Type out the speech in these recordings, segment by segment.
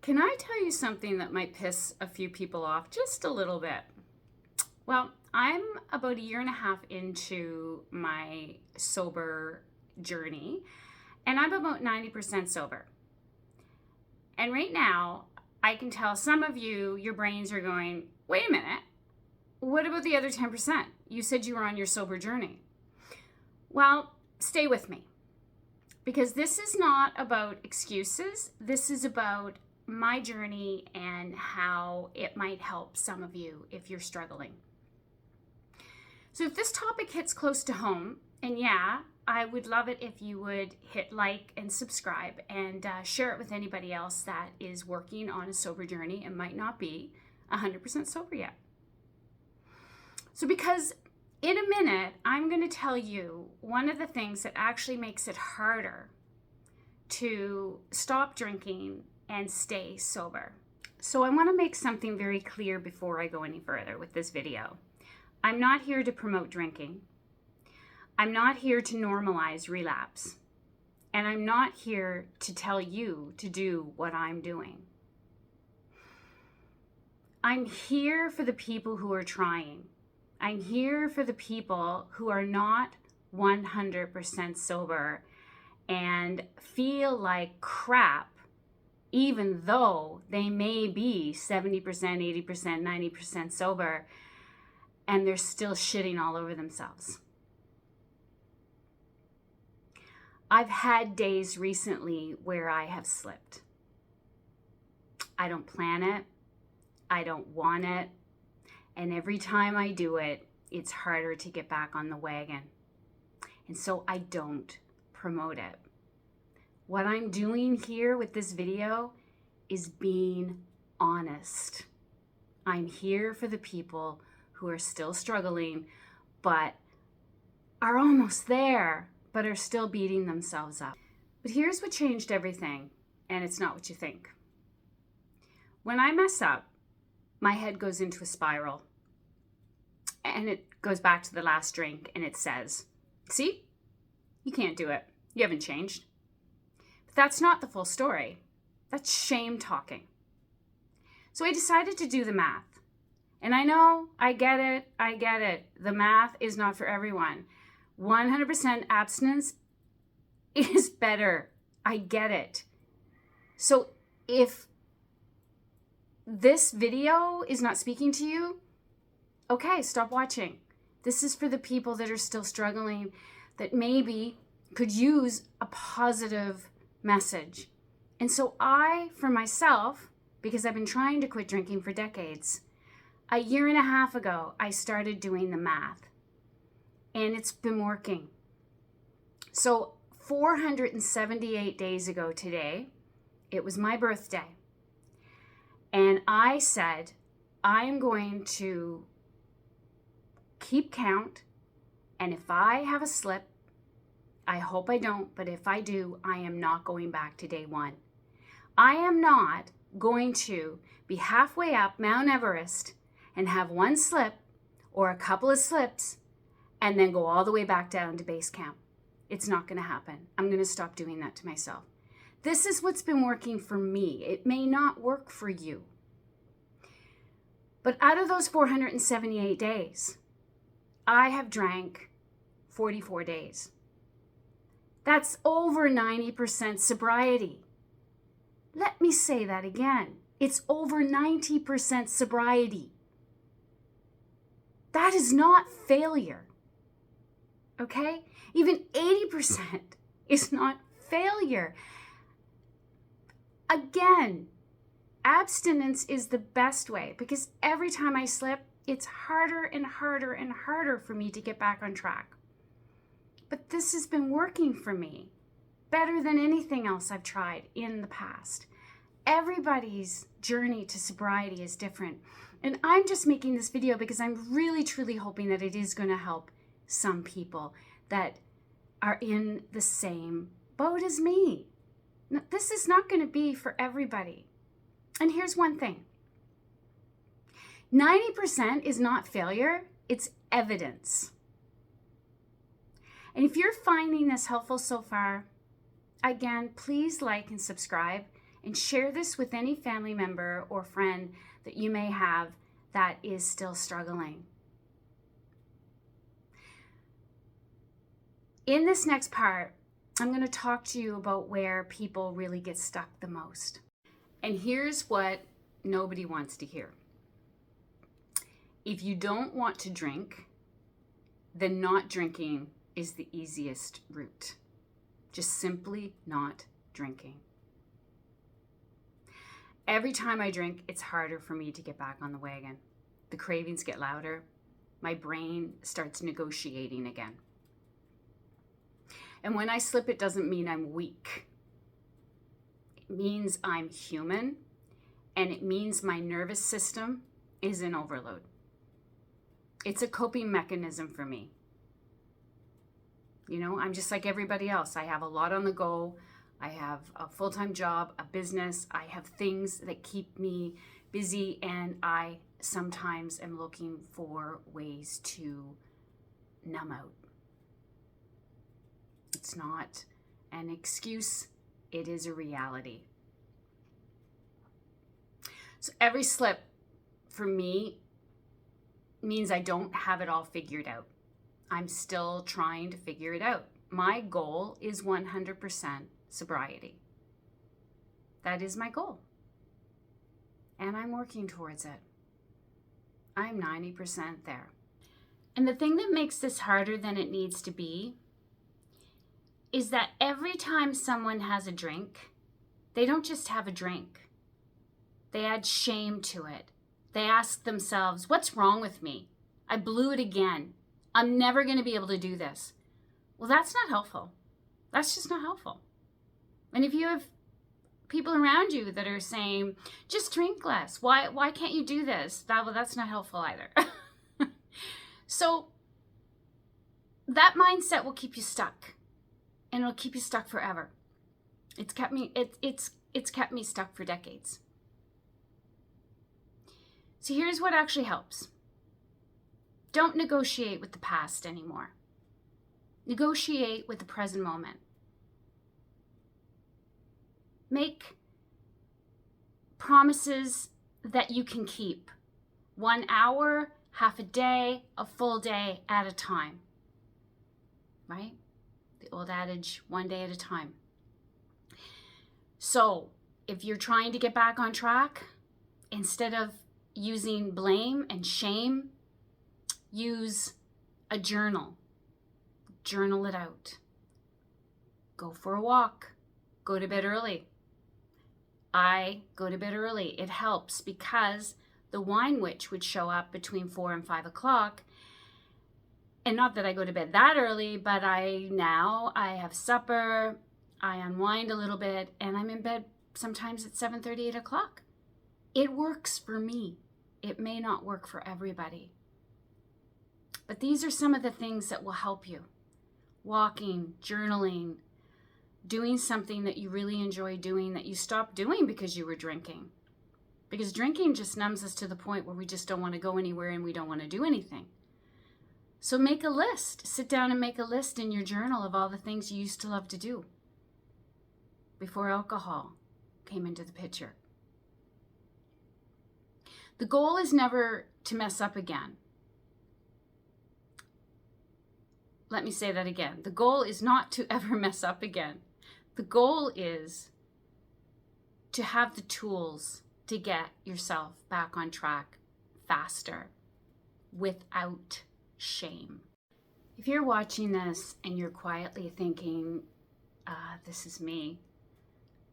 Can I tell you something that might piss a few people off just a little bit? Well, I'm about a year and a half into my sober journey, and I'm about 90% sober. And right now, I can tell some of you, your brains are going, wait a minute, what about the other 10%? You said you were on your sober journey. Well, stay with me, because this is not about excuses. This is about my journey and how it might help some of you if you're struggling. So if this topic hits close to home, and yeah, I would love it if you would hit like and subscribe and share it with anybody else that is working on a sober journey and might not be 100% sober yet. So because in a minute, I'm going to tell you one of the things that actually makes it harder to stop drinking and stay sober. So I want to make something very clear before I go any further with this video. I'm not here to promote drinking. I'm not here to normalize relapse. And I'm not here to tell you to do what I'm doing. I'm here for the people who are trying. I'm here for the people who are not 100% sober and feel like crap, even though they may be 70%, 80%, 90% sober, and they're still shitting all over themselves. I've had days recently where I have slipped. I don't plan it. I don't want it. And every time I do it, it's harder to get back on the wagon. And so I don't promote it. What I'm doing here with this video is being honest. I'm here for the people who are still struggling, but are almost there, but are still beating themselves up. But here's what changed everything, and it's not what you think. When I mess up, my head goes into a spiral, and it goes back to the last drink, and it says, see, you can't do it. You haven't changed. But that's not the full story. That's shame talking. So I decided to do the math. And I know, I get it. The math is not for everyone. 100% abstinence is better. I get it. So if this video is not speaking to you, okay, stop watching. This is for the people that are still struggling, that maybe could use a positive message. And so I, for myself, because I've been trying to quit drinking for decades, a year and a half ago, I started doing the math. And it's been working. So 478 days ago today, it was my birthday. And I said, I am going to keep count. And if I have a slip, I hope I don't, but if I do, I am not going back to day one. I am not going to be halfway up Mount Everest and have one slip or a couple of slips and then go all the way back down to base camp. It's not going to happen. I'm going to stop doing that to myself. This is what's been working for me. It may not work for you. But out of those 478 days, I have drank 44 days. That's over 90% sobriety. Let me say that again. It's over 90% sobriety. That is not failure. Okay? Even 80% is not failure. Again, abstinence is the best way, because every time I slip, it's harder and harder and harder for me to get back on track. But this has been working for me better than anything else I've tried in the past. Everybody's journey to sobriety is different. And I'm just making this video because I'm really, truly hoping that it is going to help some people that are in the same boat as me. Now, this is not going to be for everybody. And here's one thing. 90% is not failure, it's evidence. And if you're finding this helpful so far, again, please like and subscribe And share this with any family member or friend that you may have that is still struggling. In this next part, I'm going to talk to you about where people really get stuck the most. And here's what nobody wants to hear. If you don't want to drink, then not drinking is the easiest route. Just simply not drinking. Every time I drink, it's harder for me to get back on the wagon. The cravings get louder. My brain starts negotiating again. And when I slip, it doesn't mean I'm weak. It means I'm human, and it means my nervous system is in overload. It's a coping mechanism for me. You know, I'm just like everybody else. I have a lot on the go. I have a full-time job, a business. I have things that keep me busy, and I sometimes am looking for ways to numb out. It's not an excuse, it is a reality. So every slip for me means I don't have it all figured out. I'm still trying to figure it out. My goal is 100% sobriety. That is my goal. And I'm working towards it. I'm 90% there. And the thing that makes this harder than it needs to be is that every time someone has a drink, they don't just have a drink. They add shame to it. They ask themselves, what's wrong with me? I blew it again. I'm never going to be able to do this. Well, that's not helpful. That's just not helpful. And if you have people around you that are saying, just drink less. Why can't you do this? That's not helpful either. So that mindset will keep you stuck. And it'll keep you stuck forever. It's kept me stuck for decades. So here's what actually helps. Don't negotiate with the past anymore. Negotiate with the present moment. Make promises that you can keep. 1 hour, half a day, a full day at a time. Right? The old adage, one day at a time. So if you're trying to get back on track, instead of using blame and shame, use a journal. Journal it out. Go for a walk. Go to bed early. I go to bed early. It helps because the wine witch would show up between 4 and 5 o'clock. And not that I go to bed that early, but I have supper, I unwind a little bit, and I'm in bed sometimes at 7:30, 8 o'clock. It works for me. It may not work for everybody. But these are some of the things that will help you. Walking, journaling, doing something that you really enjoy doing that you stopped doing because you were drinking. Because drinking just numbs us to the point where we just don't want to go anywhere and we don't want to do anything. So make a list. Sit down and make a list in your journal of all the things you used to love to do before alcohol came into the picture. The goal is never to mess up again. Let me say that again. The goal is not to ever mess up again. The goal is to have the tools to get yourself back on track faster without shame. If you're watching this and you're quietly thinking, this is me,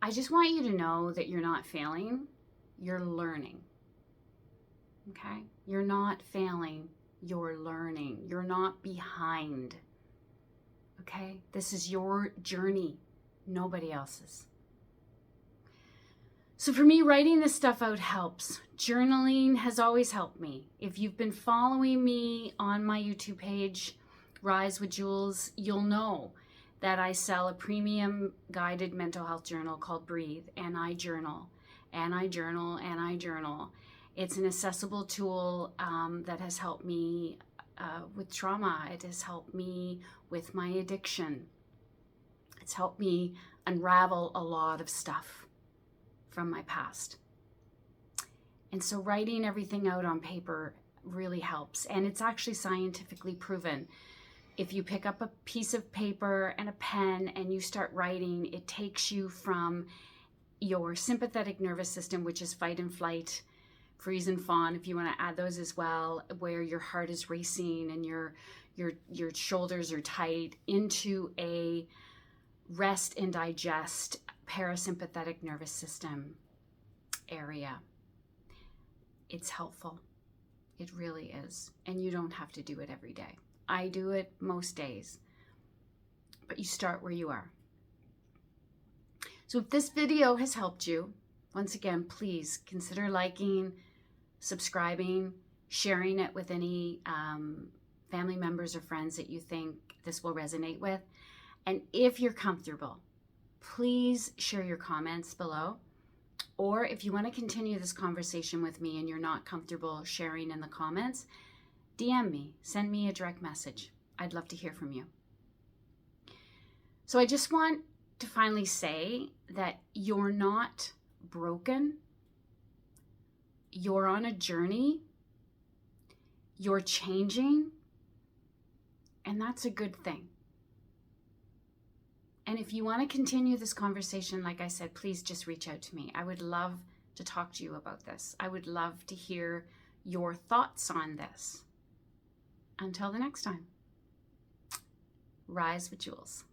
I just want you to know that you're not failing, you're learning. Okay? You're not failing, you're learning. You're not behind. Okay? This is your journey, nobody else's. So for me, writing this stuff out helps. Journaling has always helped me. If you've been following me on my YouTube page, Rise with Jules, you'll know that I sell a premium guided mental health journal called Breathe, and I journal, and I journal, and I journal. It's an accessible tool that has helped me with trauma. It has helped me with my addiction. It's helped me unravel a lot of stuff. from my past. And so writing everything out on paper really helps. And it's actually scientifically proven. If you pick up a piece of paper and a pen and you start writing, it takes you from your sympathetic nervous system, which is fight and flight, freeze and fawn, if you want to add those as well, where your heart is racing and your shoulders are tight, into a rest and digest parasympathetic nervous system area. It's helpful. It really is. And you don't have to do it every day. I do it most days. But you start where you are. So if this video has helped you, once again, please consider liking, subscribing, sharing it with any family members or friends that you think this will resonate with. And if you're comfortable, please share your comments below. Or if you want to continue this conversation with me and you're not comfortable sharing in the comments, DM me, send me a direct message. I'd love to hear from you. So I just want to finally say that you're not broken. You're on a journey. You're changing. And that's a good thing. And if you want to continue this conversation, like I said, please just reach out to me. I would love to talk to you about this. I would love to hear your thoughts on this. Until the next time, rise with jewels.